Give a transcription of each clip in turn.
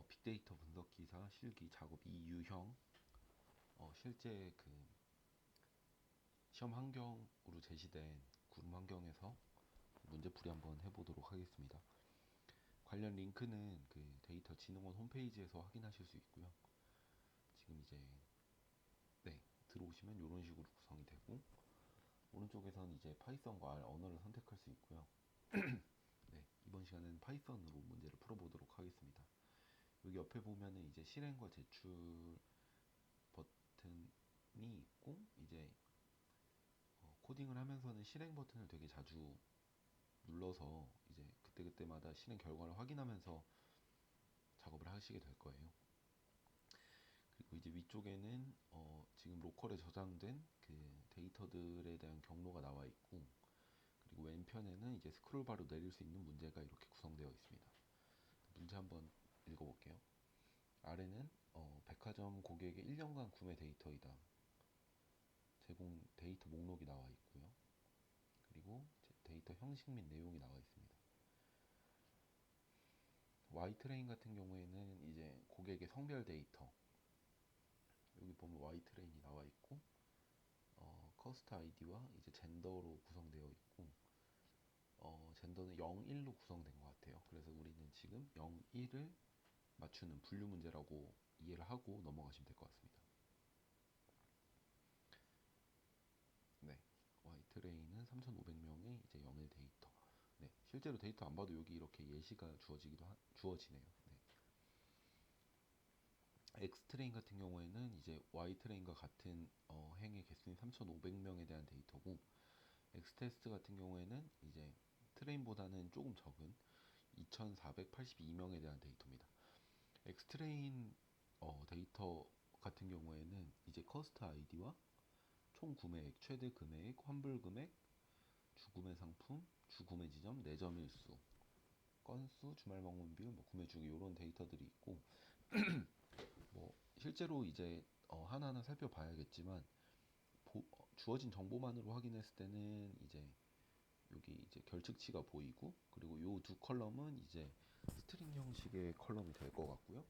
빅데이터 분석 기사 실기 작업 이유형. 실제 그 시험 환경으로 제시된 구름 환경에서 문제풀이 한번 해보도록 하겠습니다. 관련 링크는 그 데이터 진흥원 홈페이지에서 확인하실 수 있고요. 지금 이제 들어오시면 이런 식으로 구성이 되고, 오른쪽에선 이제 파이썬과 R 언어를 선택할 수 있고요. 이번 시간은 파이썬으로 문제를 풀어보도록 하겠습니다. 여기 옆에 보면은 이제 실행과 제출 버튼이 있고, 이제 코딩을 하면서는 실행 버튼을 되게 자주 눌러서 이제 그때그때마다 실행 결과를 확인하면서 작업을 하시게 될 거예요. 그리고 이제 위쪽에는 지금 로컬에 저장된 그 데이터들에 대한 경로가 나와 있고, 그리고 왼편에는 이제 스크롤바로 내릴 수 있는 문제가 이렇게 구성되어 있습니다. 문제 한번 읽어볼게요. 아래는 백화점 고객의 1년간 구매 데이터이다. 제공 데이터 목록이 나와 있고요. 그리고 데이터 형식 및 내용이 나와 있습니다. Y트레인 같은 경우에는 이제 고객의 성별 데이터, 여기 보면 Y트레인이 나와 있고, 커스트 아이디와 이제 젠더로 구성되어 있고, 젠더는 0, 1로 구성된 것 같아요. 그래서 우리는 지금 0, 1을 맞추는 분류 문제라고 이해를 하고 넘어가시면 될 것 같습니다. 네, Y트레인은 3,500명의 이제 영일 데이터. 네, 실제로 데이터 안 봐도 여기 이렇게 예시가 주어지네요. 네. X트레인 같은 경우에는 이제 Y트레인과 같은 행의 개수인 3,500명에 대한 데이터고, X테스트 같은 경우에는 이제 트레인보다는 조금 적은 2,482명에 대한 데이터입니다. X트레인 데이터 같은 경우에는 이제 커스트 아이디와 총 구매액, 최대 구매액, 환불 금액, 주구매 상품, 주구매 지점, 내점 일수, 건수, 주말 방문 비율, 뭐 구매 주기 이런 데이터들이 있고, 뭐 실제로 이제 하나하나 살펴봐야겠지만 주어진 정보만으로 확인했을 때는 이제 여기 이제 결측치가 보이고, 그리고 요 두 컬럼은 이제 스트링 형식의 컬럼이 될 것 같고요.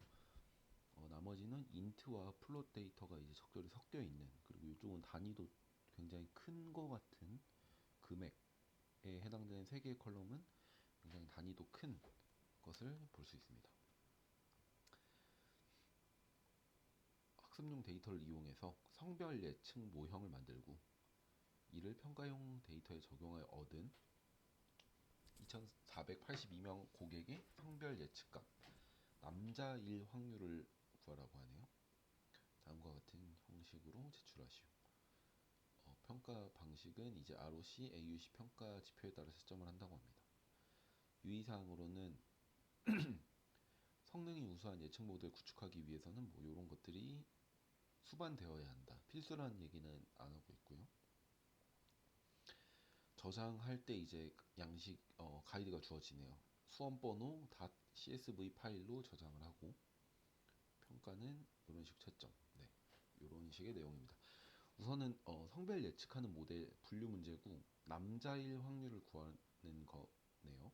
나머지는 인트와 플롯 데이터가 이제 적절히 섞여 있는, 그리고 이쪽은 단위도 굉장히 큰 것 같은 금액에 해당되는 세 개의 컬럼은 굉장히 단위도 큰 것을 볼 수 있습니다. 학습용 데이터를 이용해서 성별 예측 모형을 만들고, 이를 평가용 데이터에 적용하여 얻은 2,482명 고객의 성별 예측값 남자일 확률을 구하라고 하네요. 다음과 같은 형식으로 제출하시오. 평가 방식은 이제 ROC, AUC 평가 지표에 따라 채점을 한다고 합니다. 유의사항으로는 성능이 우수한 예측 모델을 구축하기 위해서는 뭐 이런 것들이 수반되어야 한다. 필수라는 얘기는 안 하고 있고요. 저장할 때 이제 양식 가이드가 주어지네요. 수험번호 .csv 파일로 저장을 하고, 평가는 이런 식 채점. 네, 이런 식의 내용입니다. 우선은 성별 예측하는 모델 분류 문제고, 남자일 확률을 구하는 거네요.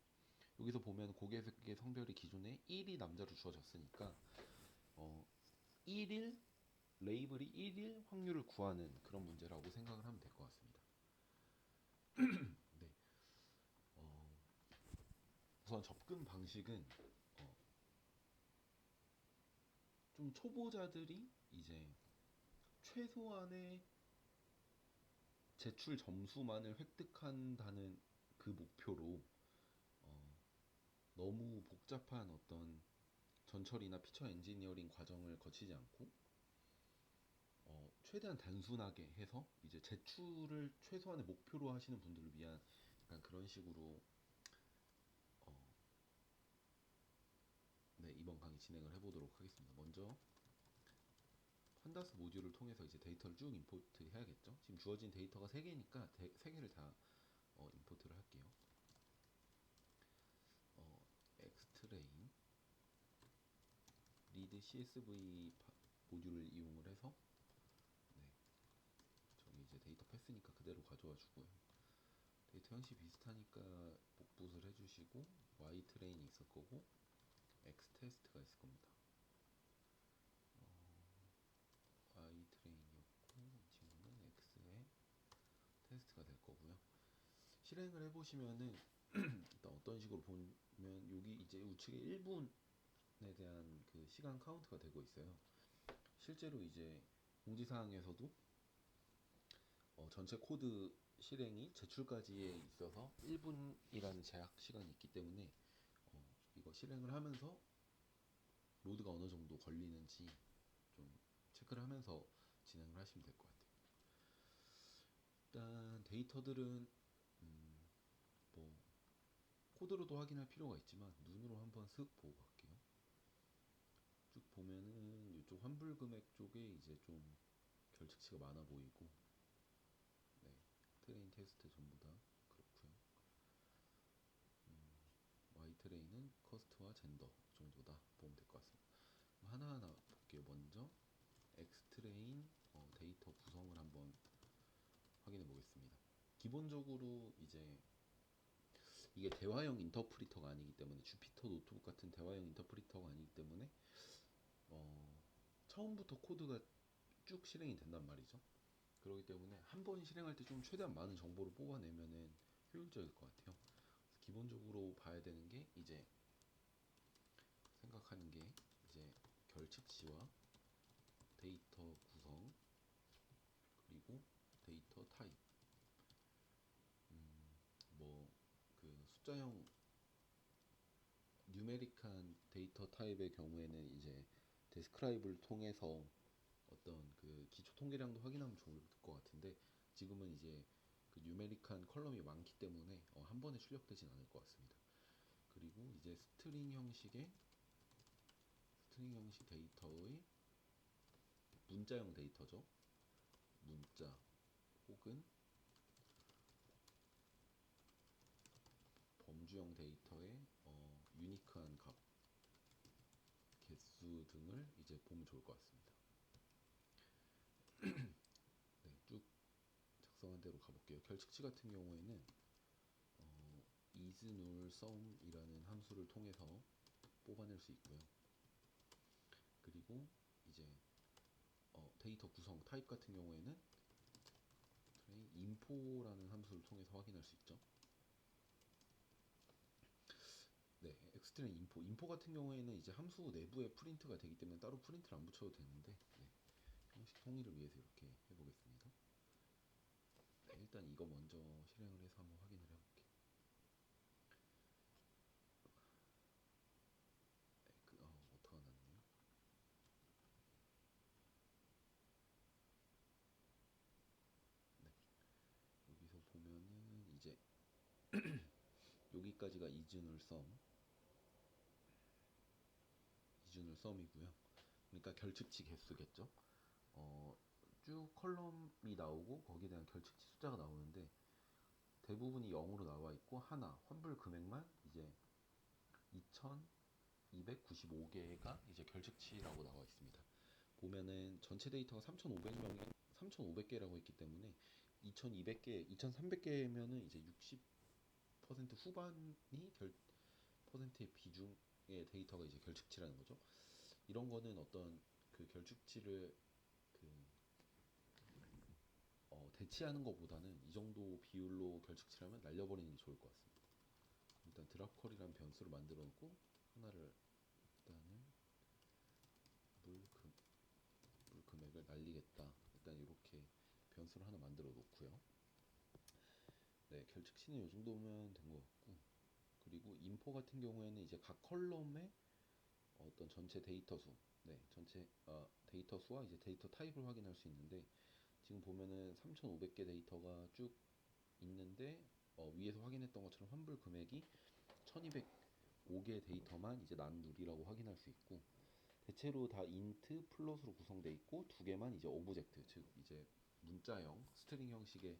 여기서 보면 고객의 성별이 기존에 1이 남자로 주어졌으니까 1일 레이블이 1일 확률을 구하는 그런 문제라고 생각을 하면 될 것 같습니다. 네. 우선 접근 방식은 좀 초보자들이 이제 최소한의 제출 점수만을 획득한다는 그 목표로 너무 복잡한 어떤 전처리나 피처 엔지니어링 과정을 거치지 않고 최대한 단순하게 해서 이제 제출을 최소한의 목표로 하시는 분들을 위한 약간 그런 식으로 이번 강의 진행을 해보도록 하겠습니다. 먼저 판다스 모듈을 통해서 이제 데이터를 쭉 임포트 해야겠죠. 지금 주어진 데이터가 3개니까 3개를 다 임포트를 할게요. 엑스트레인 리드 CSV 모듈을 이용을 해서 저기 이제 데이터 패스니까 그대로 가져와 주고요. 데이터 형식 비슷하니까 복붙을 해주시고 Y 트레인이 있을 거고 X 테스트가 있을 겁니다. Y 트레인이었고 이 친구는 X의 테스트가 될 거고요. 실행을 해보시면은 일단 어떤 식으로 보면 여기 이제 우측에 1분에 대한 그 시간 카운트가 되고 있어요. 실제로 이제 공지사항에서도 전체 코드 실행이 제출까지에 있어서 1분이라는 제약 시간이 있기 때문에 이거 실행을 하면서 로드가 어느 정도 걸리는지 좀 체크를 하면서 진행을 하시면 될 것 같아요. 일단 데이터들은 뭐 코드로도 확인할 필요가 있지만 눈으로 한번 슥 보고 갈게요. 쭉 보면은 이쪽 환불 금액 쪽에 이제 좀 결측치가 많아 보이고, 네, 트레인 테스트 전부 다 그렇고요. Y 트레인은 커스트와 젠더 정도다 보면 될 것 같습니다. 하나하나 볼게요. 먼저 X 트레인 데이터 구성을 한번 확인해 보겠습니다. 기본적으로 이제 이게 대화형 인터프리터가 아니기 때문에 주피터 노트북 같은 대화형 인터프리터가 아니기 때문에 처음부터 코드가 쭉 실행이 된단 말이죠. 그렇기 때문에 한 번 실행할 때 좀 최대한 많은 정보를 뽑아내면은 효율적일 것 같아요. 기본적으로 봐야 되는 게 이제 생각하는 게 이제 결측치와 데이터 구성 그리고 데이터 타입 뭐 그 숫자형 뉴메릭한 데이터 타입의 경우에는 이제 데스크라이브를 통해서 어떤 그 기초 통계량도 확인하면 좋을 것 같은데 지금은 이제 그 뉴메릭한 컬럼이 많기 때문에 한 번에 출력되진 않을 것 같습니다. 그리고 이제 스트링 형식 데이터의 문자형 데이터죠. 문자 혹은 범주형 데이터의 유니크한 값, 개수 등을 이제 보면 좋을 것 같습니다. 네, 쭉 작성한 대로 가볼게요. 결측치 같은 경우에는 isNullSum이라는 함수를 통해서 뽑아낼 수 있고요. 그리고 이제 데이터 구성 타입 같은 경우에는 info라는 함수를 통해서 확인할 수 있죠. 네, 엑스트레인 인포 같은 경우에는 이제 함수 내부에 프린트가 되기 때문에 따로 프린트를 안 붙여도 되는데 네, 형식 통일을 위해서 이렇게 해보겠습니다. 네, 일단 이거 먼저 실행을 해서 한번 확인을 해볼게요. 네, 어떡하 났네요. 네, 여기서 보면은 이제 여기까지가 이준을 썸이고요. 그러니까 결측치 개수겠죠. 쭉 컬럼이 나오고 거기에 대한 결측치 숫자가 나오는데 대부분이 0으로 나와 있고 하나 환불 금액만 이제 2,295개가 이제 결측치라고 나와 있습니다. 보면은 전체 데이터가 3,500개라고 했기 때문에 2,200개, 2,300개면은 이제 60% 후반이 퍼센트의 비중의 데이터가 이제 결측치라는 거죠. 이런 거는 어떤 그 결측치를 그 대치하는 것보다는 이 정도 비율로 결측치라면 날려버리는 게 좋을 것 같습니다. 일단 드랍컬이라는 변수를 만들어 놓고 하나를 일단은 물, 금, 물 금액을 날리겠다. 일단 이렇게 변수를 하나 만들어 놓고요. 네, 결측치는 이 정도면 된 것 같고 그리고 인포 같은 경우에는 이제 각 컬럼의 어떤 전체 데이터 수, 네, 전체 데이터 수와 이제 데이터 타입을 확인할 수 있는데 지금 보면은 3,500개 데이터가 쭉 있는데 위에서 확인했던 것처럼 환불 금액이 1,205개 데이터만 이제 난누리라고 확인할 수 있고 대체로 다 인트 플롯으로 구성되어 있고 두 개만 이제 오브젝트 즉 이제 문자형 스트링 형식의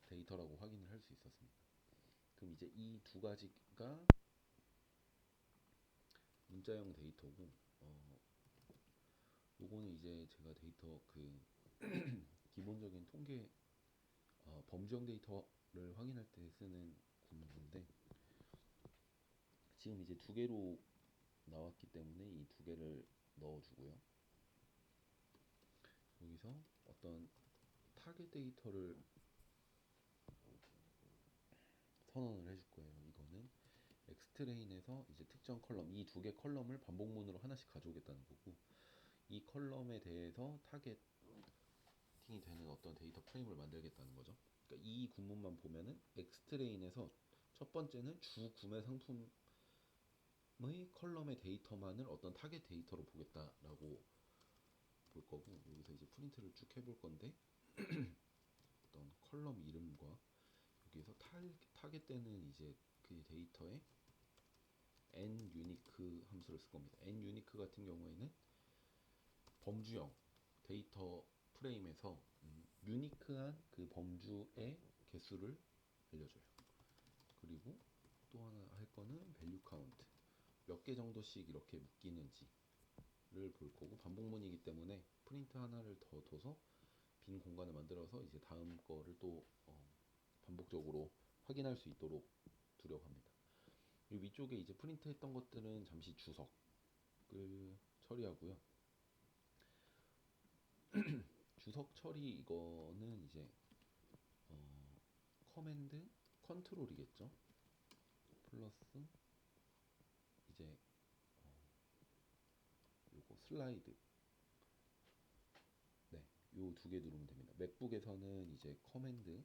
데이터라고 확인을 할 수 있었습니다. 그럼 이제 이 두 가지가 문자형 데이터고 요거는 이제 제가 데이터 그 기본적인 통계 범주형 데이터 확인할 때 쓰는 구문인데 지금 이제 두 개로 나왔기 때문에 이 두 개를 넣어주고요. 여기서 어떤 타겟 데이터를 선언을 해줄 거예요. 이거는 엑스트레인에서 이제 특정 컬럼, 이 두 개 컬럼을 반복문으로 하나씩 가져오겠다는 거고, 이 컬럼에 대해서 타겟팅이 되는 어떤 데이터 프레임을 만들겠다는 거죠. 그러니까 이 구문만 보면은 엑스트레인에서 첫 번째는 주 구매 상품의 컬럼의 데이터만을 어떤 타겟 데이터로 보겠다라고 볼 거고, 여기서 이제 프린트를 쭉 해볼 건데 어떤 컬럼 이름과 여기서 타겟되는 이제 그 데이터에 n 유니크 함수를 쓸 겁니다. n 유니크 같은 경우에는 범주형 데이터 프레임에서 유니크한 그 범주의 개수를 알려줘요. 그리고 또 하나 할 거는 밸류 카운트, 몇 개 정도씩 이렇게 묶이는지를 볼 거고, 반복문이기 때문에 프린트 하나를 더 둬서 빈 공간을 만들어서 이제 다음 거를 또 반복적으로 확인할 수 있도록 두려고 합니다. 이 위쪽에 이제 프린트했던 것들은 잠시 주석을 처리하고요. 주석 처리 이거는 이제 커맨드 컨트롤이겠죠. 플러스 이제 요거 슬라이드, 네, 요 두 개 누르면 됩니다. 맥북에서는 이제 커맨드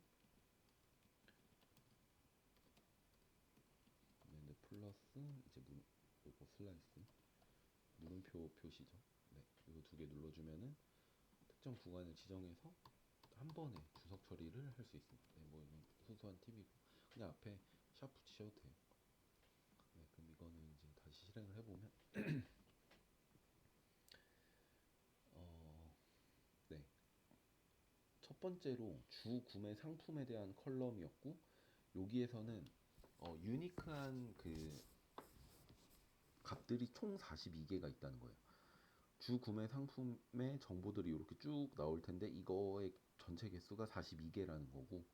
플러스 이제 요거 슬라이스 물음표 표시죠. 네, 요 두 개 눌러주면은 특정 구간을 지정해서 한 번에 주석 처리를 할 수 있습니다. 네, 뭐 이건 순수한 팁이고 그냥 앞에 샵 붙이셔도 돼요. 네, 그럼 이거는 이제 다시 실행을 해보면 네, 첫 번째로 주 구매 상품에 대한 컬럼이었고, 여기에서는 유니크한 그 값들이 총 42개가 있다는 거예요. 주 구매 상품의 정보들이 이렇게 쭉 나올 텐데 이거의 전체 개수가 42개라는 거고,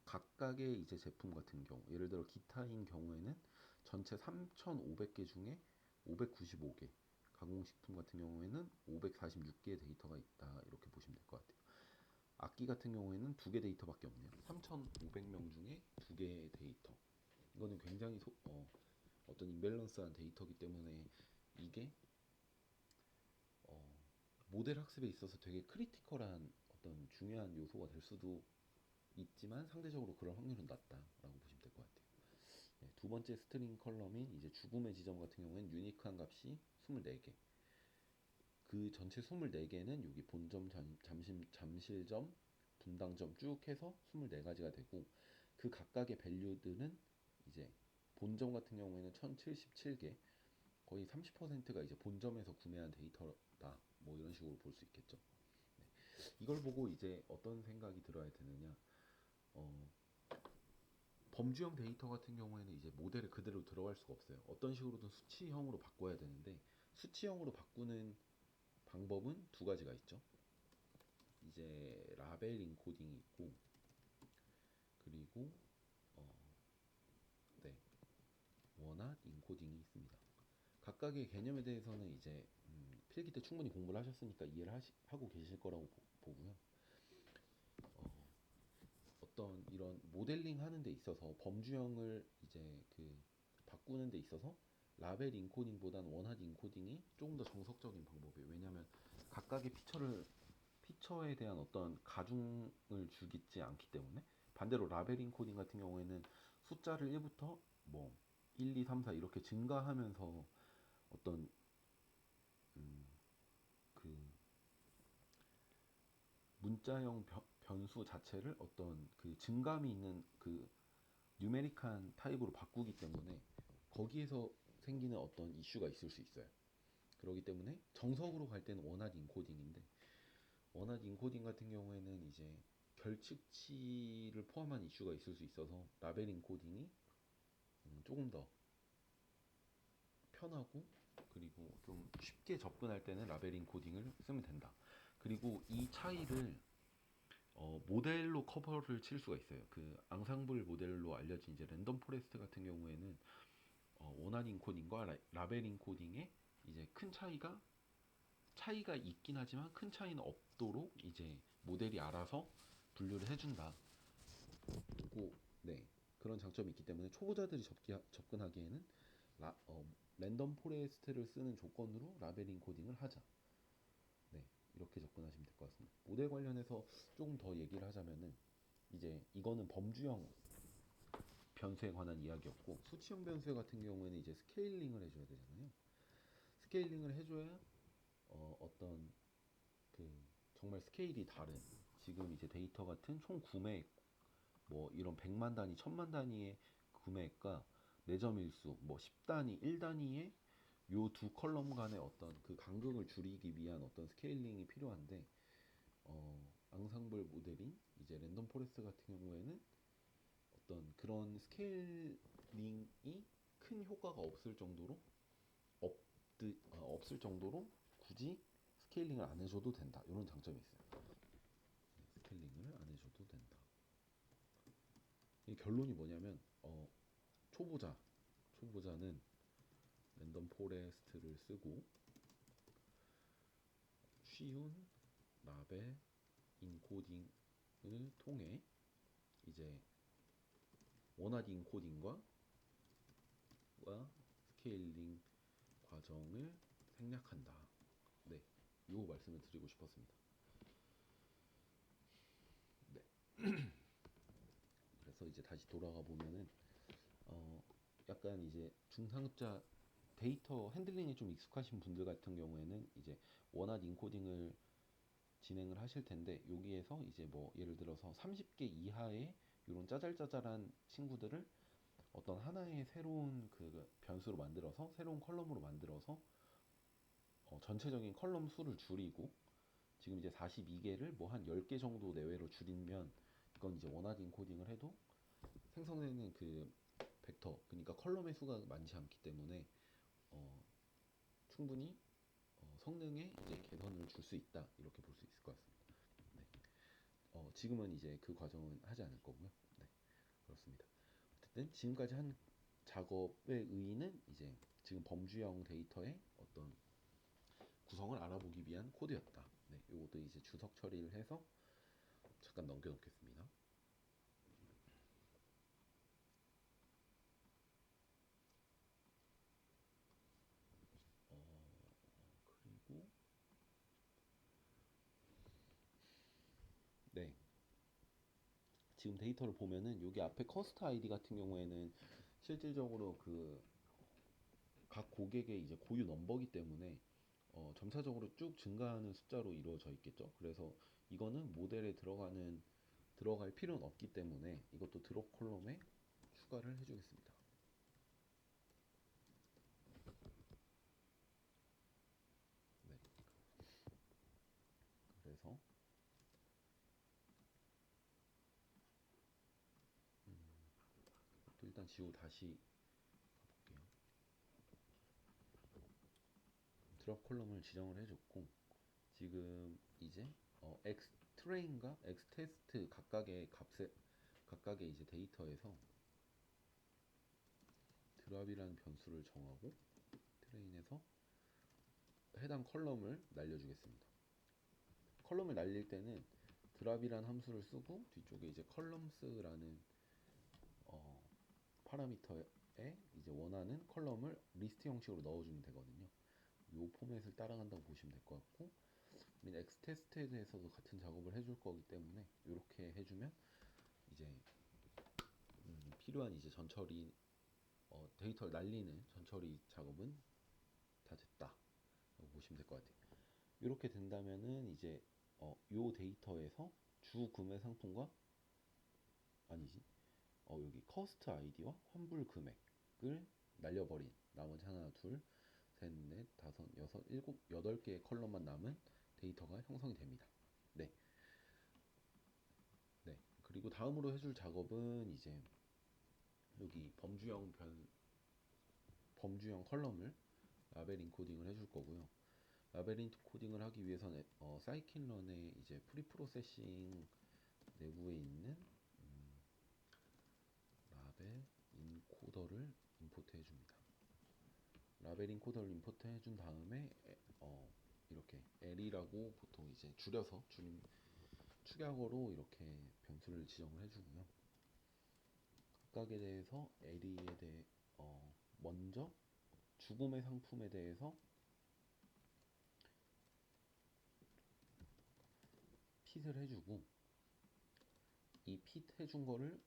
각각의 이제 제품 같은 경우, 예를 들어 기타인 경우에는 전체 3,500개 중에 595개, 가공식품 같은 경우에는 546개의 데이터가 있다, 이렇게 보시면 될 것 같아요. 악기 같은 경우에는 두 개 데이터밖에 없네요. 3,500명 중에 두 개의 데이터. 이거는 굉장히 어떤 임밸런스한 데이터이기 때문에 이게 어, 모델 학습에 있어서 되게 크리티컬한 어떤 중요한 요소가 될 수도 있지만 상대적으로 그럴 확률은 낮다라고 보시면 될 것 같아요. 네, 두 번째 스트링 컬럼인 이제 죽음의 지점 같은 경우에는 유니크한 값이 24개. 그 전체 24개는 여기 본점, 잠실점, 분당점 쭉 해서 24가지가 되고, 그 각각의 밸류들은 이제 본점 같은 경우에는 1077개, 거의 30%가 이제 본점에서 구매한 데이터다, 뭐 이런 식으로 볼 수 있겠죠. 네. 이걸 보고 이제 어떤 생각이 들어야 되느냐, 어, 범주형 데이터 같은 경우에는 이제 모델을 그대로 들어갈 수가 없어요. 어떤 식으로든 수치형으로 바꿔야 되는데, 수치형으로 바꾸는 방법은 두 가지가 있죠. 이제 라벨 인코딩이 있고, 그리고 어, 네, 원핫 인코딩이 있습니다. 각각의 개념에 대해서는 이제 필기 때 충분히 공부를 하셨으니까 이해를 하고 계실 거라고 보고요. 어떤 이런 모델링 하는 데 있어서 범주형을 이제 그 바꾸는 데 있어서 라벨 인코딩보다는 원핫 인코딩이 조금 더 정석적인 방법이에요. 왜냐하면 각각의 피처에 대한 어떤 가중을 주겠지 않기 때문에. 반대로 라벨 인코딩 같은 경우에는 숫자를 1부터 뭐 1, 2, 3, 4 이렇게 증가하면서 어떤 그 문자형 변수 자체를 어떤 그 증감이 있는 그 뉴메릭한 타입으로 바꾸기 때문에 거기에서 생기는 어떤 이슈가 있을 수 있어요. 그렇기 때문에 정석으로 갈 때는 원핫 인코딩인데, 원핫 인코딩 같은 경우에는 이제 결측치를 포함한 이슈가 있을 수 있어서 라벨 인코딩이 조금 더 편하고, 그리고 좀 쉽게 접근할 때는 라벨 인코딩을 쓰면 된다. 그리고 이 차이를 모델로 커버를 칠 수가 있어요. 그 앙상블 모델로 알려진 이제 랜덤 포레스트 같은 경우에는 원한 인코딩과 라벨 인코딩에 이제 큰 차이가 있긴 하지만 큰 차이는 없도록 이제 모델이 알아서 분류를 해준다. 고, 네, 그런 장점이 있기 때문에 초보자들이 접근하기에는 라, 어, 랜덤 포레스트를 쓰는 조건으로 라벨 인코딩을 하자. 네, 이렇게 접근하시면 될 것 같습니다. 모델 관련해서 조금 더 얘기를 하자면은 이제 이거는 범주형 변수에 관한 이야기였고, 수치형 변수 같은 경우에는 이제 스케일링을 해줘야 되잖아요. 스케일링을 해줘야 어떤 그 정말 스케일이 다른, 지금 이제 데이터 같은 총 구매액, 뭐 이런 100만 단위, 1000만 단위의 구매액과 내점 일수, 뭐 10단위, 1단위의 요 두 컬럼 간의 어떤 그 간극을 줄이기 위한 어떤 스케일링이 필요한데, 앙상블 모델인 이제 랜덤 포레스트 같은 경우에는 어떤 그런 스케일링이 큰 효과가 없을 정도로 굳이 스케일링을 안 해줘도 된다. 이런 장점이 있어요. 스케일링을 안 해줘도 된다. 이 결론이 뭐냐면 초보자는 랜덤 포레스트를 쓰고 쉬운 라벨 인코딩을 통해 이제 원하드 인코딩과 스케일링 과정을 생략한다. 네, 요 말씀을 드리고 싶었습니다. 네, 그래서 이제 다시 돌아가 보면은 약간 이제 중상급자 데이터 핸들링에 좀 익숙하신 분들 같은 경우에는 이제 원하드 인코딩을 진행을 하실 텐데, 여기에서 이제 뭐 예를 들어서 30개 이하의 이런 짜잘짜잘한 친구들을 어떤 하나의 새로운 그 변수로 만들어서 새로운 컬럼으로 만들어서 전체적인 컬럼 수를 줄이고, 지금 이제 42개를 뭐 한 10개 정도 내외로 줄이면 이건 이제 원하드 인코딩을 해도 생성되는 그 벡터, 그러니까 컬럼의 수가 많지 않기 때문에 어, 충분히 성능에 이제 개선을 줄 수 있다, 이렇게 볼 수 있을 것 같습니다. 네. 지금은 이제 그 과정은 하지 않을 거고요. 네, 그렇습니다. 어쨌든 지금까지 한 작업의 의의는 이제 지금 범주형 데이터의 어떤 구성을 알아보기 위한 코드였다. 네, 이것도 이제 주석 처리를 해서 잠깐 넘겨놓겠습니다. 그리고 네, 지금 데이터를 보면은 여기 앞에 커스트 아이디 같은 경우에는 실질적으로 그 각 고객의 이제 고유 넘버기 때문에 점차적으로 쭉 증가하는 숫자로 이루어져 있겠죠. 그래서 이거는 모델에 들어갈 필요는 없기 때문에 이것도 드롭 콜럼에 추가를 해주겠습니다. 네, 그래서 또 일단 지우 다시 가볼게요. 드롭 콜럼을 지정을 해줬고, 지금 이제 x 트레인과 x 테스트 각각의 이제 데이터에서 드랍이라는 변수를 정하고 트레인에서 해당 컬럼을 날려주겠습니다. 컬럼을 날릴 때는 드랍이라는 함수를 쓰고 뒤쪽에 이제 컬럼스라는 파라미터에 이제 원하는 컬럼을 리스트 형식으로 넣어주면 되거든요. 이 포맷을 따라간다고 보시면 될 것 같고, 우리는 X 테스트에 대해서도 같은 작업을 해줄 거기 때문에 이렇게 해주면 이제 필요한 이제 데이터를 날리는 전처리 작업은 다 됐다라고 보시면 될 것 같아요. 이렇게 된다면은 이제 요 데이터에서 주 구매 상품과 아니지 여기 커스트 아이디와 환불 금액을 날려버린 나머지 하나 둘 셋 넷 다섯 여섯 일곱 여덟 개의 컬럼만 남은 데이터가 형성이 됩니다. 네, 네. 그리고 다음으로 해줄 작업은 이제 여기 범주형 컬럼을 라벨 인코딩을 해줄 거고요. 라벨 인코딩을 하기 위해서는 사이킨런의 이제 프리 프로세싱 내부에 있는 라벨 인코더를 임포트 해줍니다. 라벨 인코더를 임포트 해준 다음에 이렇게 L이라고 보통 이제 줄여서 축약어로 이렇게 변수를 지정을 해주고요. 각각에 대해서 L에 대해 먼저 주구매 상품에 대해서 핏을 해주고, 이 핏 해준 거를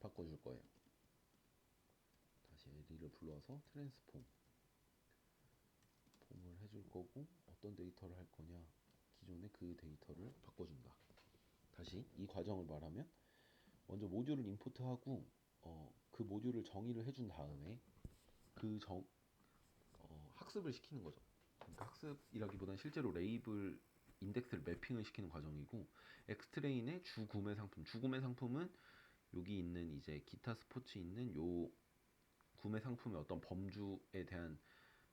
바꿔줄 거예요. 다시 L을 불러서 트랜스폼 폼을 해줄 거고, 어떤 데이터를 할 거냐, 기존의 그 데이터를 바꿔준다. 다시 이 과정을 말하면, 먼저 모듈을 임포트하고 그 모듈을 정의를 해준 다음에 학습을 시키는 거죠. 그러니까 학습이라기보다는 실제로 레이블 인덱스를 매핑을 시키는 과정이고, 엑스트레인의 주구매 상품은 여기 있는 이제 기타 스포츠 있는 요 구매 상품의 어떤 범주에 대한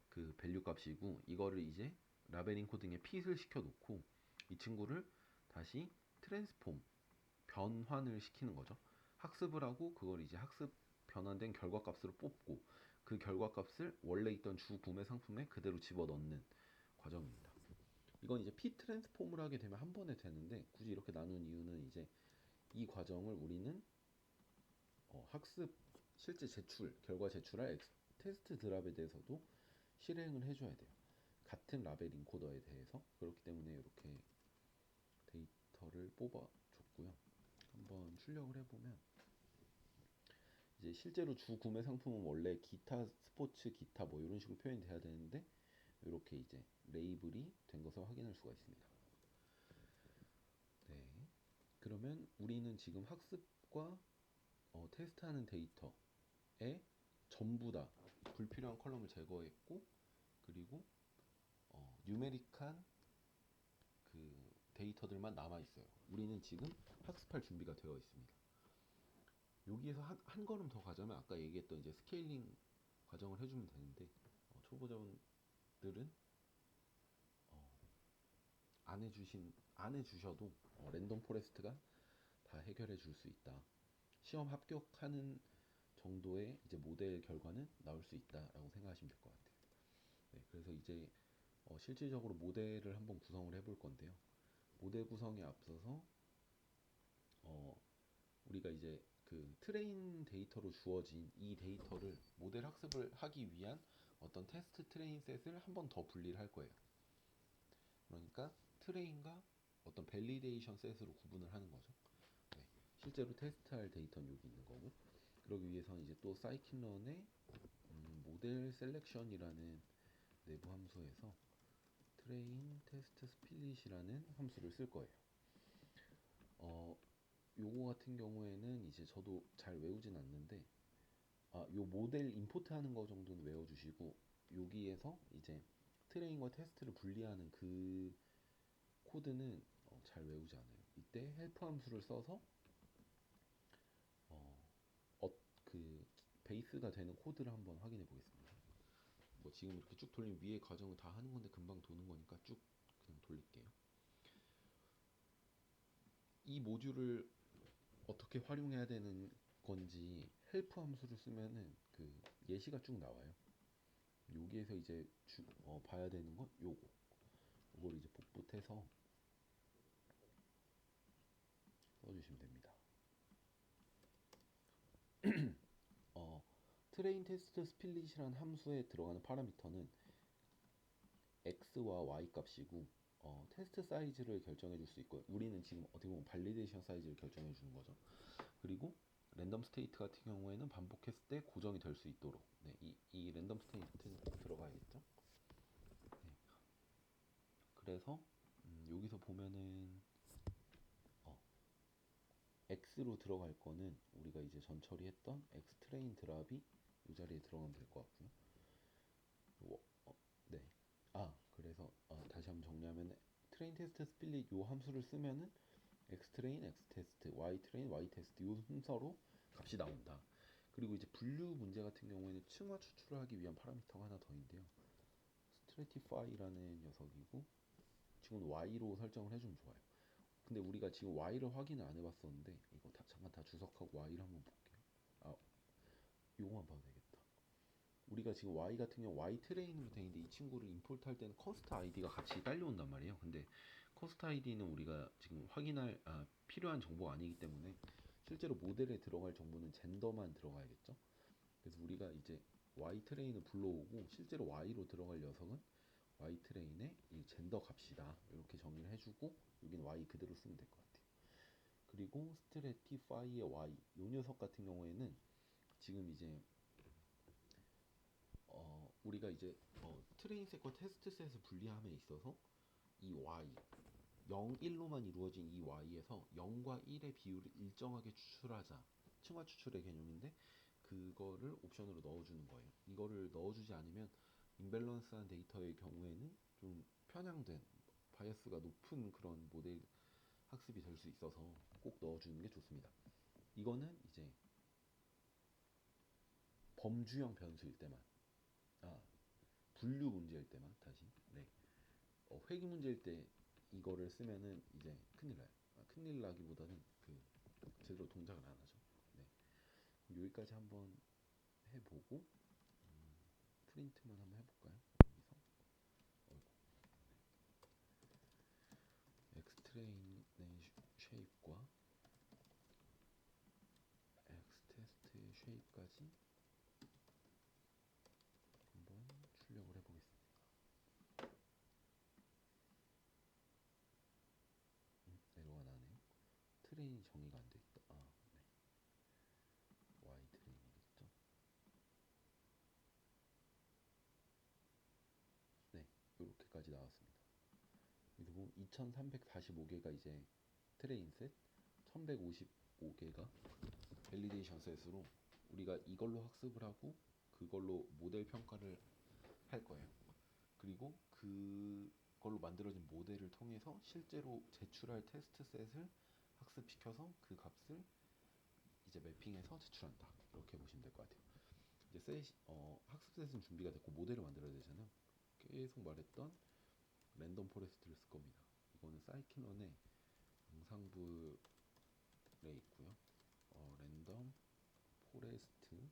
그 밸류 값이고, 이거를 이제 라벨 인코딩에 핏을 시켜놓고 이 친구를 다시 트랜스폼 변환을 시키는 거죠. 학습을 하고 그걸 이제 학습 변환된 결과값으로 뽑고, 그 결과값을 원래 있던 주 구매 상품에 그대로 집어넣는 과정입니다. 이건 이제 P 트랜스폼을 하게 되면 한 번에 되는데, 굳이 이렇게 나눈 이유는 이제 이 과정을 우리는 학습 실제 결과 제출할 테스트 드랍에 대해서도 실행을 해줘야 돼요. 같은 라벨 인코더에 대해서. 그렇기 때문에 이렇게 데이터를 뽑아줬고요. 한번 출력을 해보면, 이제 실제로 주 구매 상품은 원래 기타 스포츠 기타 뭐 이런 식으로 표현이 돼야 되는데, 이렇게 이제 레이블이 된 것을 확인할 수가 있습니다. 네. 그러면 우리는 지금 학습과 테스트하는 데이터에 전부 다 불필요한 컬럼을 제거했고, 그리고 뉴메릭한 그 데이터들만 남아 있어요. 우리는 지금 학습할 준비가 되어 있습니다. 여기에서 한 걸음 더 가자면, 아까 얘기했던 이제 스케일링 과정을 해주면 되는데, 초보자분들은 안 해주셔도 랜덤 포레스트가 다 해결해 줄 수 있다. 시험 합격하는 정도의 이제 모델 결과는 나올 수 있다라고 생각하시면 될 것 같아요. 네, 그래서 이제 실질적으로 모델을 한번 구성을 해볼 건데요. 모델 구성에 앞서서 우리가 이제 그 트레인 데이터로 주어진 이 데이터를 모델 학습을 하기 위한 어떤 테스트 트레인 셋을 한 번 더 분리를 할 거예요. 그러니까 트레인과 어떤 밸리데이션 셋으로 구분을 하는 거죠. 네, 실제로 테스트할 데이터는 여기 있는 거고, 그러기 위해서는 이제 또 사이킨런의 모델 셀렉션이라는 내부 함수에서 트레인 테스트 스플릿이라는 함수를 쓸 거예요. 요거 같은 경우에는 이제 저도 잘 외우진 않는데, 요 모델 임포트 하는 거 정도는 외워주시고, 여기에서 이제 트레인과 테스트를 분리하는 그 코드는 잘 외우지 않아요. 이때 헬프 함수를 써서 그 베이스가 되는 코드를 한번 확인해 보겠습니다. 뭐 지금 이렇게 쭉 돌리면 위에 과정을 다 하는 건데 금방 도는 거니까 쭉 그냥 돌릴게요. 이 모듈을 어떻게 활용해야 되는 건지 헬프 함수를 쓰면은 그 예시가 쭉 나와요. 여기에서 이제 봐야 되는 건 요걸 이제 복붙해서 써주시면 됩니다. 트레인 테스트 스플릿이라는 함수에 들어가는 파라미터는 x와 y 값이고, 테스트 사이즈를 결정해 줄 수 있고요. 우리는 지금 어떻게 보면 발리데이션 사이즈를 결정해 주는 거죠. 그리고 랜덤 스테이트 같은 경우에는 반복했을 때 고정이 될 수 있도록, 네, 이 랜덤 스테이트는 들어가야겠죠. 네. 그래서 여기서 보면은 x로 들어갈 거는 우리가 이제 전 처리했던 x 트레인 드랍이 이 자리에 들어가면 될 것 같고요. 네. 그래서 다시 한번 정리하면, 트레인 테스트 스플릿 요 함수를 쓰면은 x 트레인, x 테스트, y 트레인, y 테스트 요 순서로 값이 나온다. 그리고 이제 분류 문제 같은 경우에는 층화 추출을 하기 위한 파라미터가 하나 더 있는데요. stratify라는 녀석이고, 지금 Y로 설정을 해주면 좋아요. 근데 우리가 지금 Y를 확인을 안 해봤었는데 이거 잠깐 다 주석하고 Y를 한번 볼게요. 아, 요거만 봐도 되겠다. 우리가 지금 Y 같은 경우 Y 트레인으로 돼 있는데 이 친구를 임포트 할 때는 커스트 아이디가 같이 딸려온단 말이에요. 근데 커스트 아이디는 우리가 지금 확인할 필요한 정보가 아니기 때문에 실제로 모델에 들어갈 정보는 젠더만 들어가야겠죠. 그래서 우리가 이제 Y 트레인을 불러오고 실제로 Y로 들어갈 녀석은 Y 트레인의 이 젠더 값이다 이렇게 정의를 해주고 여기는 Y 그대로 쓰면 될 것 같아요. 그리고 스트래티파이의 Y 이 녀석 같은 경우에는 지금 이제 우리가 이제 트레인 셋과 테스트 셋을 분리함에 있어서 이 Y 0, 1로만 이루어진 이 Y에서 0과 1의 비율을 일정하게 추출하자. 층화 추출의 개념인데 그거를 옵션으로 넣어주는 거예요. 이거를 넣어주지 않으면 임밸런스한 데이터의 경우에는 좀 편향된 바이어스가 높은 그런 모델 학습이 될 수 있어서 꼭 넣어주는 게 좋습니다. 이거는 이제 범주형 변수일 때만, 아 분류 문제일 때만 다시, 네, 회귀 문제일 때 이거를 쓰면은 이제 큰일 나요. 큰일 나기보다는 그 제대로 동작을 안 하죠. 네, 여기까지 한번 해보고 프린트만 한번 해볼까요? 여기서 엑스트레인의 쉐입과 엑스테스트의 쉐입까지 한번 출력을 해보겠습니다. 에러가 나네요. 트레인이 정의가 안 돼 있다. 네. Y 트레인이겠죠. 네, 이렇게까지 나왔습니다. 여기서 보면 2345개가 이제 트레인 셋, 1155개가 밸리데이션 셋으로 우리가 이걸로 학습을 하고 그걸로 모델 평가를 할 거예요. 그리고 그걸로 만들어진 모델을 통해서 실제로 제출할 테스트 셋을 학습시켜서 그 값을 이제 매핑해서 제출한다. 이렇게 보시면 될 것 같아요. 이제 학습 셋은 준비가 됐고 모델을 만들어야 되잖아요. 계속 말했던 랜덤 포레스트를 쓸 겁니다. 이거는 사이키넌의 영상부에 있고요. 랜덤 포레스트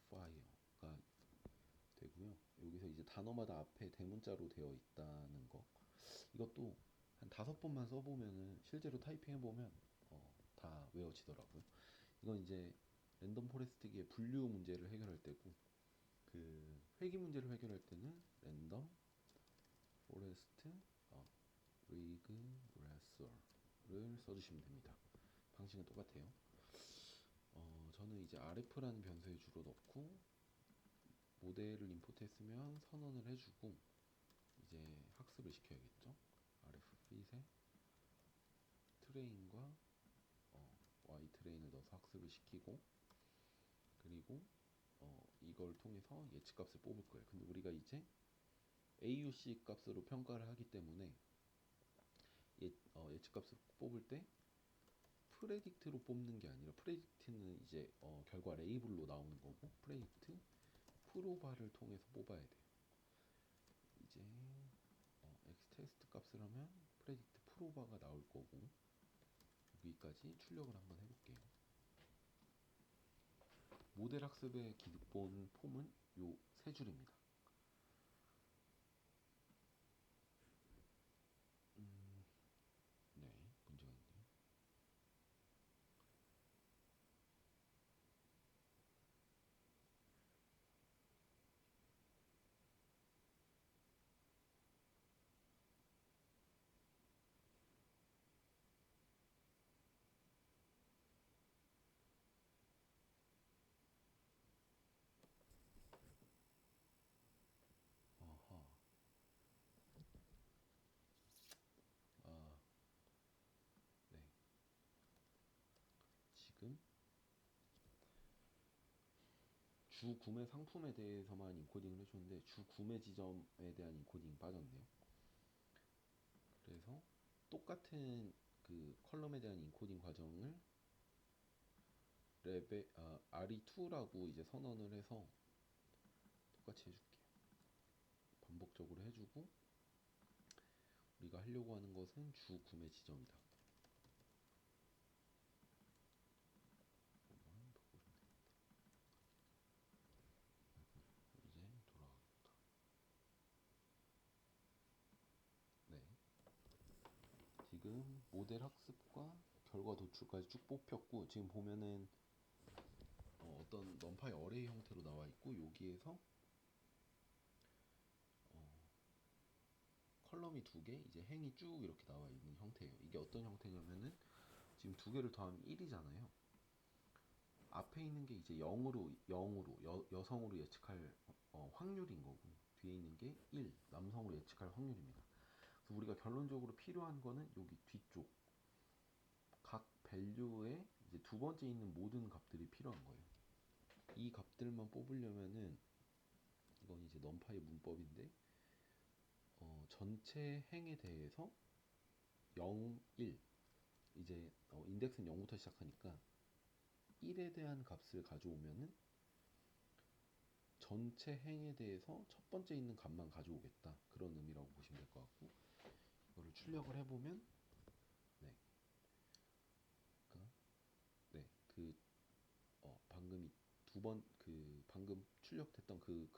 클래시파이어가 되고요. 여기서 이제 단어마다 앞에 대문자로 되어 있다는 거. 이것도 한 5번만 써보면은 실제로 타이핑 해보면 다 외워지더라고요. 이건 이제 랜덤 포레스트기의 분류 문제를 해결할 때고 그 회귀 문제를 해결할 때는 랜덤 포레스트 리그레서를 써주시면 됩니다. 방식은 똑같아요. 저는 이제 rf라는 변수에 주로 넣고 모델을 임포트했으면 선언을 해주고 이제 학습을 시켜야겠죠. rf fit에 트레인과 y 트레인을 넣어서 학습을 시키고 그리고 이걸 통해서 예측값을 뽑을 거예요. 근데 우리가 이제 AUC 값으로 평가를 하기 때문에 예측값을 뽑을 때 프레딕트로 뽑는 게 아니라 프레딕트는 이제 결과 레이블로 나오는 거고 프레딕트 프로바를 통해서 뽑아야 돼요. 이제 엑스테스트 값을 하면 프레딕트 프로바가 나올 거고 여기까지 출력을 한번 해볼게요. 모델 학습의 기본 폼은 요 세 줄입니다. 네, 문제가 있네요. 아하, 아, 네. 지금 주 구매 상품에 대해서만 인코딩을 해줬는데 주 구매 지점에 대한 인코딩이 빠졌네요. 그래서 똑같은 그 컬럼에 대한 인코딩 과정을 RE2라고 이제 선언을 해서 똑같이 해줄게요. 반복적으로 해주고 우리가 하려고 하는 것은 주 구매 지점이다. 이제 돌아가겠다. 네. 지금 모델 학습과 결과 도출까지 쭉 뽑혔고 지금 보면은 어떤 넘파이 어레이 형태로 나와 있고 여기에서 컬럼이 두 개, 이제 행이 쭉 이렇게 나와 있는 형태예요. 이게 어떤 형태냐면은 지금 두 개를 더하면 1이잖아요. 앞에 있는 게 이제 0으로 여성으로 예측할 확률인 거고 뒤에 있는 게 1, 남성으로 예측할 확률입니다. 그래서 우리가 결론적으로 필요한 거는 여기 뒤쪽 각 밸류에 이제 두 번째 있는 모든 값들이 필요한 거예요. 이 값들만 뽑으려면은 이건 이제 넘파이 문법인데 전체 행에 대해서 0, 1 이제 인덱스는 0부터 시작하니까 1에 대한 값을 가져오면은 전체 행에 대해서 첫 번째 있는 값만 가져오겠다 그런 의미라고 보시면 될 것 같고 이거를 출력을 해보면 네, 그러니까 그 방금 방금 출력됐던 그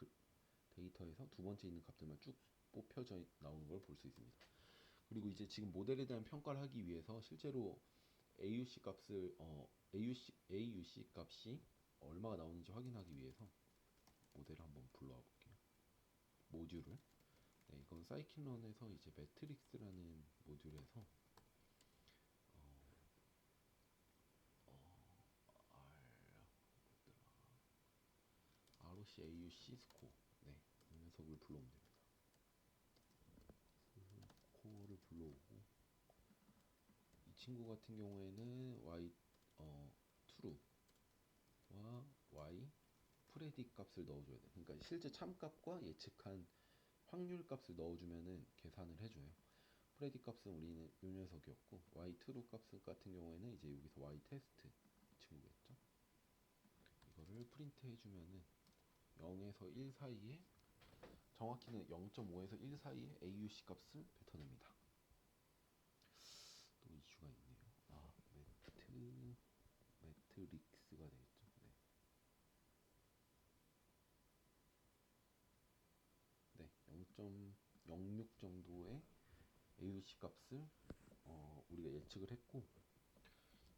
데이터에서 두 번째 있는 값들만 쭉 뽑혀져 나오는 걸 볼 수 있습니다. 그리고 이제 지금 모델에 대한 평가를 하기 위해서 실제로 AUC 값이 얼마가 나오는지 확인하기 위해서 모델을 한번 불러와 볼게요. 모듈을. 네, 이건 사이킨런에서 이제 매트릭스라는 모듈에서 ROC AUC 스코어. 네, 이 녀석을 불러오면 됩니다. 스코어를 불러오고 이 친구 같은 경우에는 true와 y 프레딕 값을 넣어줘야 돼. 그러니까 실제 참값과 예측한 확률 값을 넣어주면은 계산을 해줘요. 프레딕 값은 우리는 이 녀석이었고 y true 값 같은 경우에는 이제 여기서 y 테스트 친구겠죠. 이거를 프린트 해주면은 0에서 1 사이에 정확히는 0.5에서 1 사이에 AUC 값을 뱉어냅니다. 또 이슈가 있네요. 매트릭스가 되겠죠. 네, 0.06 정도의 AUC 값을 우리가 예측을 했고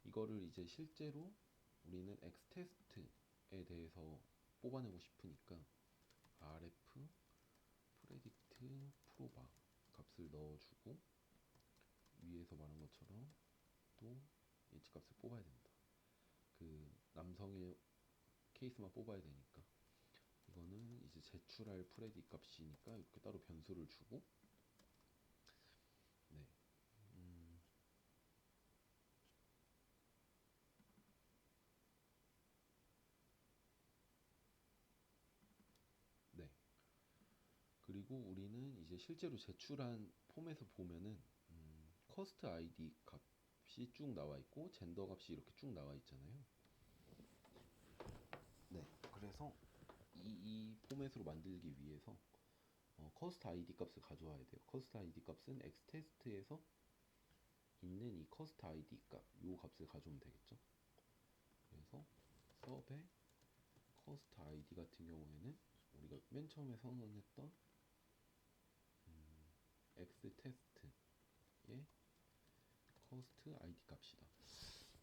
이거를 이제 실제로 우리는 X테스트에 대해서 뽑아내고 싶으니까 RF 프레딕트 프로바 값을 넣어주고 위에서 말한 것처럼 또 예측값을 뽑아야 됩니다. 그 남성의 케이스만 뽑아야 되니까 이거는 이제 제출할 프레딕 값이니까 이렇게 따로 변수를 주고 네. 네. 그리고 우리는 이제 실제로 제출한 폼에서 보면은 커스트 아이디 값이 쭉 나와 있고 젠더 값이 이렇게 쭉 나와 있잖아요. 네. 그래서 이 포맷으로 만들기 위해서 커스트 아이디 값을 가져와야 돼요. 커스트 아이디 값은 X테스트에서 있는 이 커스트 아이디 값, 요 값을 가져오면 되겠죠. 그래서 서브의 커스트 아이디 같은 경우에는 우리가 맨 처음에 선언했던 X테스트의 커스트 아이디 값이다.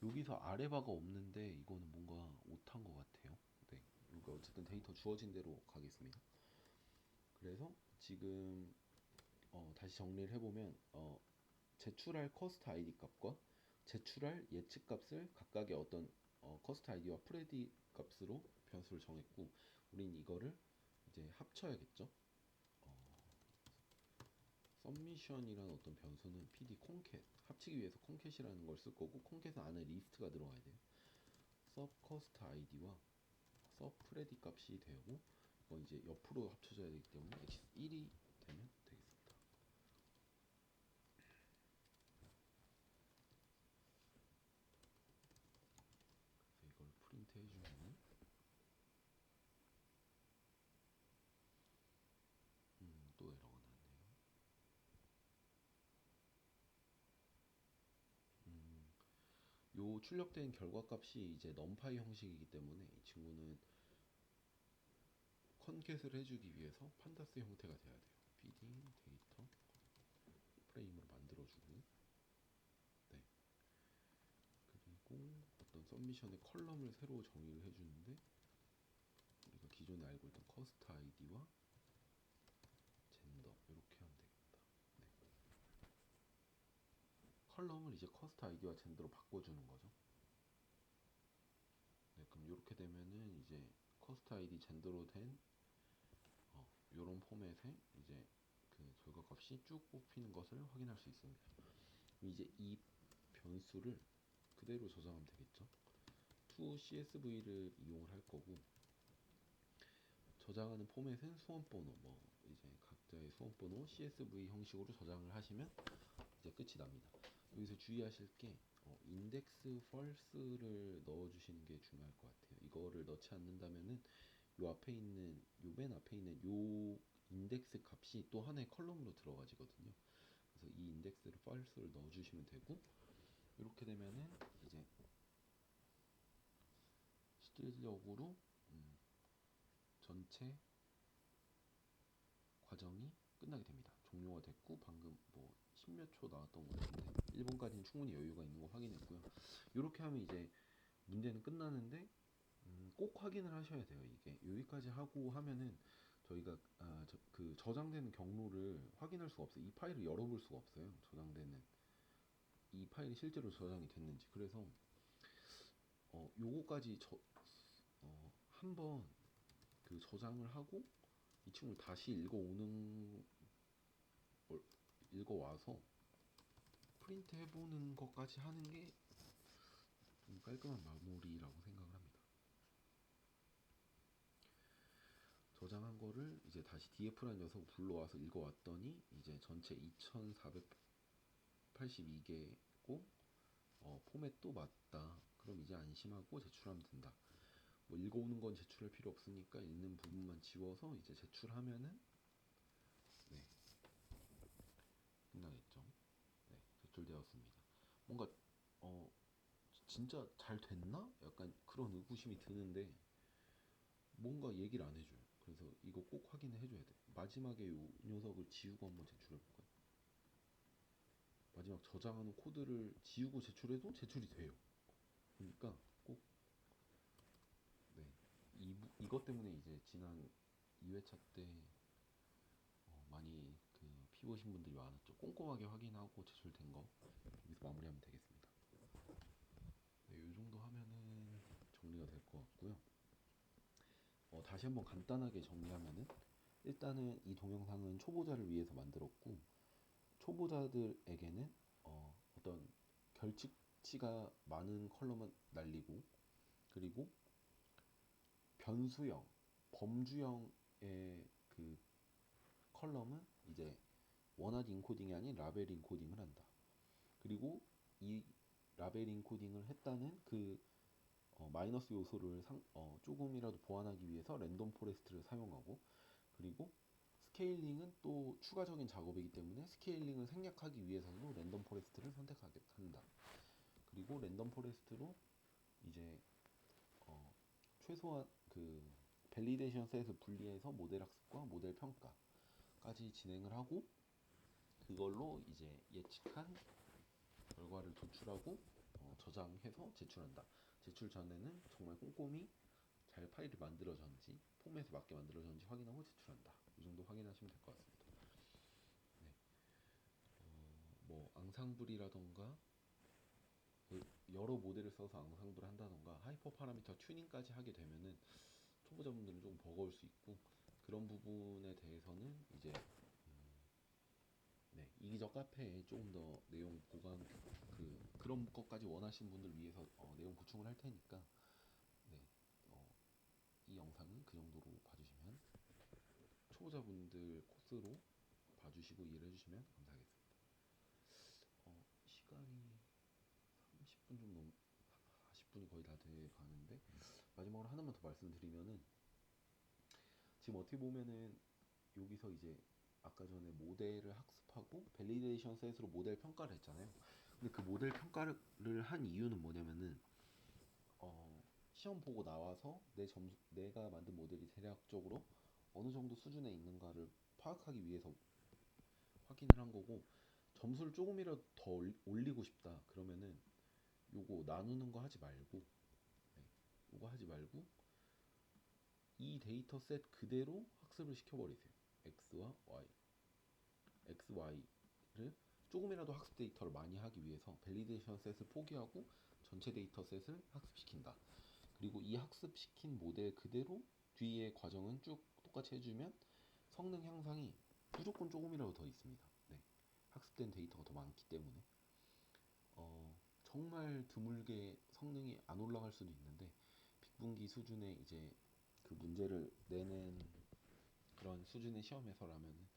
여기서 아래 바가 없는데 이거는 뭔가 오타인 것 같아요. 네, 그러니까 어쨌든 데이터 주어진 대로 가겠습니다. 그래서 지금 다시 정리를 해보면 제출할 커스트 아이디 값과 제출할 예측 값을 각각의 어떤 커스트 아이디와 프레디 값으로 변수를 정했고 우린 이거를 이제 합쳐야겠죠. submission이라는 어떤 변수는 pd concat 합치기 위해서 concat이라는 걸 쓸 거고 concat은 안에 리스트가 들어가야 돼요. sub cost id와 sub predict 값이 되고 이건 이제 옆으로 합쳐져야 되기 때문에 x1이 되면 되겠습니다. 그래서 이걸 프린트 해주면은 또 에러 요 출력된 결과값이 이제 넘파이 형식이기 때문에 이 친구는 컨캣을 해주기 위해서 판다스 형태가 돼야 돼요. PD 데이터 프레임으로 만들어주고, 네. 그리고 어떤 서미션의 컬럼을 새로 정의를 해주는데, 우리가 기존에 알고 있던 커스트 아이디와 젠더 이렇게 하면 되겠다. 네. 컬럼을 이제 커스트 아이디와 젠더로 바꿔주는 거죠. 네, 그럼 이렇게 되면은 이제 커스트 아이디 젠더로 된 이런 포맷에 이제 그 결과값이 쭉 뽑히는 것을 확인할 수 있습니다. 이제 이 변수를 그대로 저장하면 되겠죠. to CSV를 이용을 할 거고, 저장하는 포맷은 수험번호, 뭐 이제 각자의 수험번호 CSV 형식으로 저장을 하시면 이제 끝이 납니다. 여기서 주의하실 게 인덱스 false를 넣어주시는 게 중요할 것 같아요. 이거를 넣지 않는다면은 요 앞에 있는 요 맨 앞에 있는 요 인덱스 값이 또 하나의 컬럼으로 들어가지거든요. 그래서 이 인덱스를 false를 넣어주시면 되고, 이렇게 되면은 이제 실질적으로 전체 과정이 끝나게 됩니다. 종료가 됐고, 방금 뭐 10몇 초 나왔던 것 같은데 1분까지는 충분히 여유가 있는 거 확인했고요. 이렇게 하면 이제 문제는 끝나는데 꼭 확인을 하셔야 돼요. 이게 여기까지 하고 하면은 저희가 그 저장되는 경로를 확인할 수가 없어요. 이 파일을 열어볼 수가 없어요. 저장되는 이 파일이 실제로 저장이 됐는지. 그래서 요거까지 한번 그 저장을 하고 이 친구를 다시 읽어와서 프린트 해보는 것까지 하는 게 좀 깔끔한 마무리라고 생각을 합니다. 저장한 거를 이제 다시 df라는 녀석을 불러와서 읽어왔더니 이제 전체 2482개고 포맷도 맞다. 그럼 이제 안심하고 제출하면 된다. 뭐 읽어오는 건 제출할 필요 없으니까 읽는 부분만 지워서 이제 제출하면은 네, 끝나겠죠. 네, 제출되었습니다. 뭔가 어 진짜 잘 됐나? 약간 그런 의구심이 드는데 뭔가 얘기를 안 해줘요. 그래서 이거 꼭 확인을 해줘야 돼. 마지막에 요 녀석을 지우고 한번 제출해볼까요? 마지막 저장하는 코드를 지우고 제출해도 제출이 돼요. 그러니까 꼭 네. 이것 때문에 이제 지난 2회차 때 많이 그 피보신 분들이 많았죠. 꼼꼼하게 확인하고 제출된 거 여기서 마무리하면 되겠습니다. 네, 이 정도 하면은 정리가 될 것 같고요. 다시 한번 간단하게 정리하면은 일단은 이 동영상은 초보자를 위해서 만들었고, 초보자들에게는 어떤 결칙치가 많은 컬럼은 날리고, 그리고 변수형, 범주형의 그 컬럼은 이제 원하드 인코딩이 아닌 라벨 인코딩을 한다. 그리고 이 라벨 인코딩을 했다는 그 마이너스 요소를 조금이라도 보완하기 위해서 랜덤 포레스트를 사용하고, 그리고 스케일링은 또 추가적인 작업이기 때문에 스케일링을 생략하기 위해서도 랜덤 포레스트를 선택하게 한다. 그리고 랜덤 포레스트로 이제 최소한 그 밸리데이션 셋을 분리해서 모델 학습과 모델 평가까지 진행을 하고, 그걸로 이제 예측한 결과를 도출하고 저장해서 제출한다. 제출 전에는 정말 꼼꼼히 잘 파일이 만들어졌는지 포맷에 맞게 만들어졌는지 확인하고 제출한다. 이 정도 확인하시면 될 것 같습니다. 네. 뭐 앙상블이라던가 여러 모델을 써서 앙상블을 한다던가 하이퍼 파라미터 튜닝까지 하게 되면은 초보자분들은 좀 버거울 수 있고, 그런 부분에 대해서는 이제 네, 이기적 카페에 조금 더 내용 보강 그런 것까지 원하시는 분들 위해서 내용 보충을 할 테니까 네, 어, 이 영상은 그 정도로 봐주시면, 초보자분들 코스로 봐주시고 이해를 해주시면 감사하겠습니다. 시간이 30분 좀 40분이 거의 다 돼 가는데, 마지막으로 하나만 더 말씀드리면은, 지금 어떻게 보면은 여기서 이제 아까 전에 모델을 학습하고 밸리데이션 셋으로 모델 평가를 했잖아요. 근데 그 모델 평가를 한 이유는 뭐냐면은 시험 보고 나와서 내 점수 내가 만든 모델이 대략적으로 어느 정도 수준에 있는가를 파악하기 위해서 확인을 한 거고, 점수를 조금이라도 더 올리고 싶다 그러면은 요거 나누는 거 하지 말고, 네, 요거 하지 말고 이 데이터 셋 그대로 학습을 시켜버리세요. x와 y, y를 조금이라도 학습 데이터를 많이 하기 위해서 밸리데이션 셋을 포기하고 전체 데이터 셋을 학습시킨다. 그리고 이 학습시킨 모델 그대로 뒤에 과정은 쭉 똑같이 해주면 성능 향상이 무조건 조금이라도 더 있습니다. 네. 학습된 데이터가 더 많기 때문에 정말 드물게 성능이 안 올라갈 수도 있는데, 빅분기 수준의 이제 그 문제를 내는 그런 수준의 시험에서라면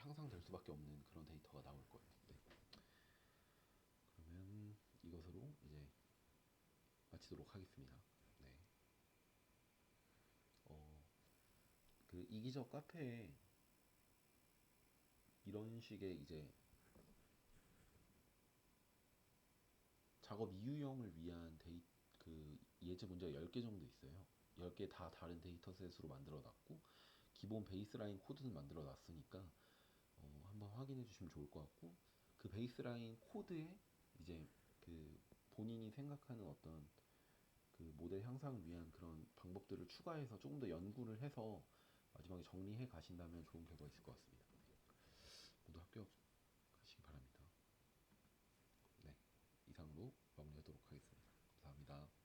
향상될 수밖에 없는 그런 데이터가 나올 거예요. 네. 그러면 이것으로 이제 마치도록 하겠습니다. 네. 어, 그 이기적 카페에 이런 식의 이제 작업 이유형을 위한 그 예제 문제가 10개 정도 있어요. 10개 다 다른 데이터셋으로 만들어 놨고 기본 베이스라인 코드는 만들어 놨으니까 한번 확인해 주시면 좋을 것 같고, 그 베이스라인 코드에 이제 그 본인이 생각하는 어떤 그 모델 향상을 위한 그런 방법들을 추가해서 조금 더 연구를 해서 마지막에 정리해 가신다면 좋은 결과 있을 것 같습니다. 모두 합격하시기 바랍니다. 네, 이상으로 마무리하도록 하겠습니다. 감사합니다.